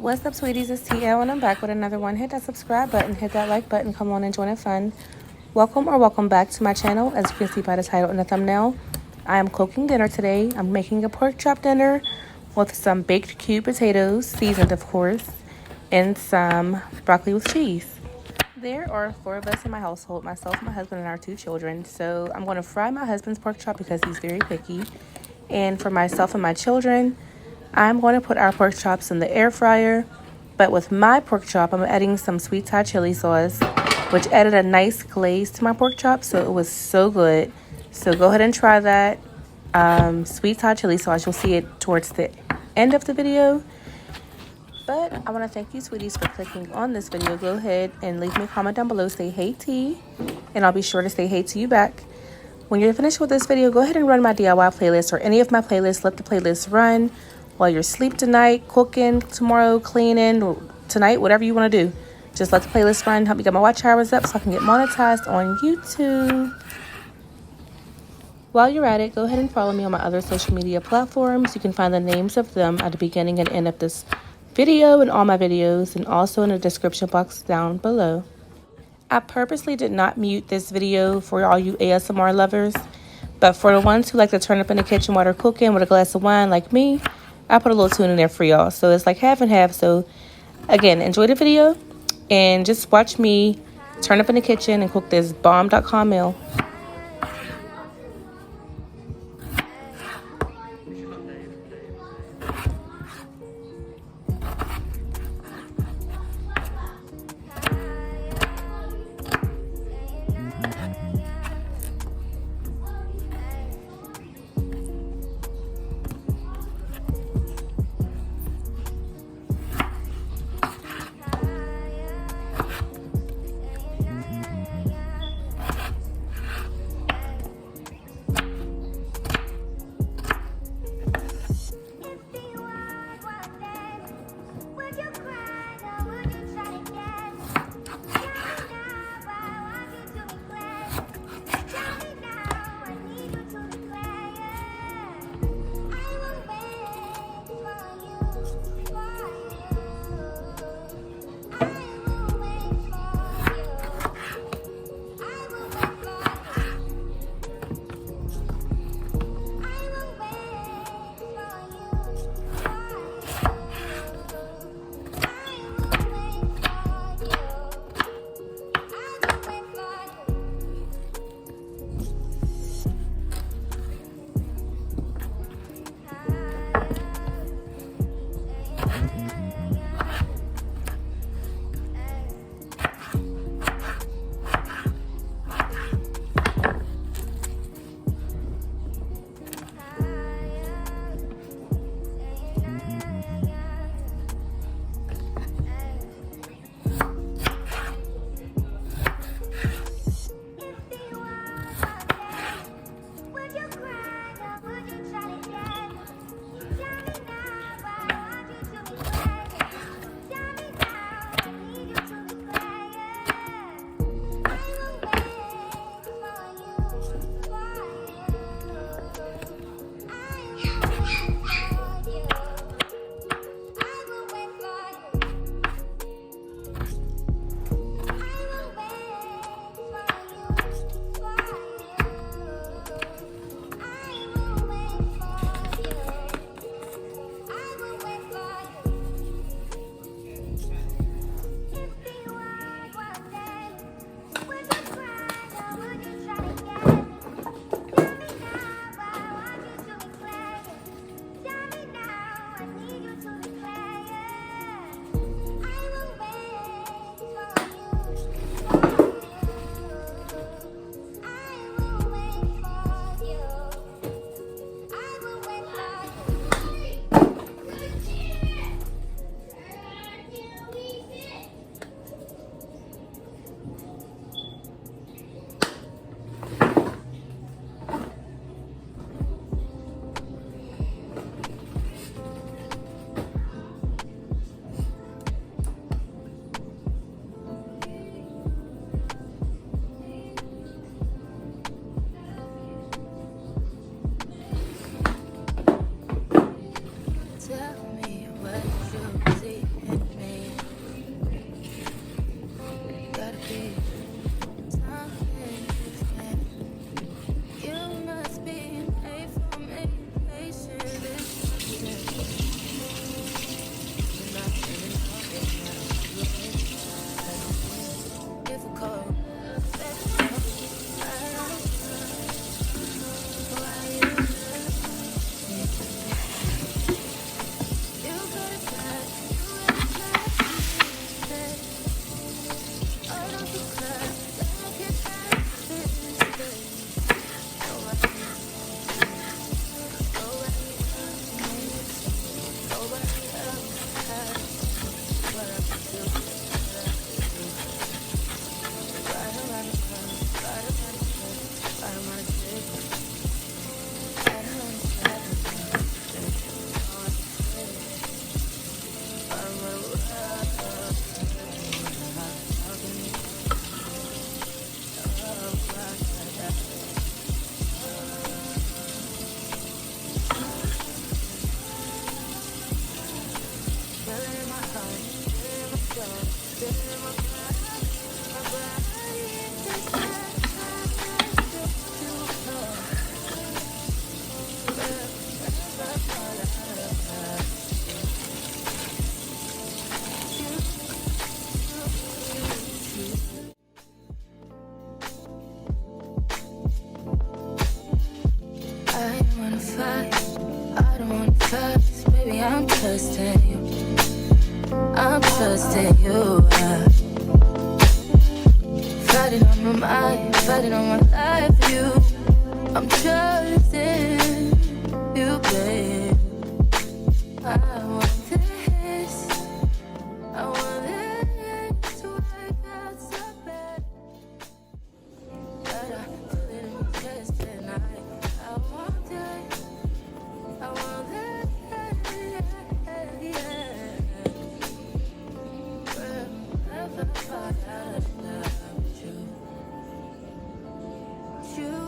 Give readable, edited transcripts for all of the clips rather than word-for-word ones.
What's up, sweeties? It's TeeElle, and I'm back with another one. Hit that subscribe button, hit that like button, come on and join the fun. Welcome back to my channel. As you can see by the title and the thumbnail, I am cooking dinner today. I'm making a pork chop dinner with some baked cube potatoes, seasoned of course, and some broccoli with cheese. There are 4 of us in my household, myself, my husband, and our 2 children. So I'm going to fry my husband's pork chop because he's very picky. And for myself and my children, I'm going to put our pork chops in the air fryer. But with my pork chop, I'm adding some sweet Thai chili sauce, which added a nice glaze to my pork chop. So it was so good. So go ahead and try that. Sweet Thai chili sauce. You'll see it towards the end of the video. But I want to thank you, sweeties, for clicking on this video. Go ahead and leave me a comment down below. Say hey, T, and I'll be sure to say hey to you back. When you're finished with this video, go ahead and run my DIY playlist or any of my playlists. Let the playlist run while you're asleep tonight, cooking tomorrow, cleaning, or tonight, whatever you want to do. Just let the playlist run. Help me get my watch hours up so I can get monetized on YouTube. While you're at it, go ahead and follow me on my other social media platforms. You can find the names of them at the beginning and end of this video and all my videos, and also in the description box down below. I purposely did not mute this video for all you ASMR lovers, but for the ones who like to turn up in the kitchen while they're cooking with a glass of wine like me, I put a little tune in there for y'all. So it's like half and half. So again, enjoy the video and just watch me turn up in the kitchen and cook this bomb.com meal. trusting you. I'm trusting you. Fighting on my mind, fighting on my life for you. I'm trusting you, babe. I want this. I want this to work out so bad. But I feel it in my chest tonight. I want it. I want it. Yeah. Well, if I fall out of love with you. You.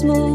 smooth.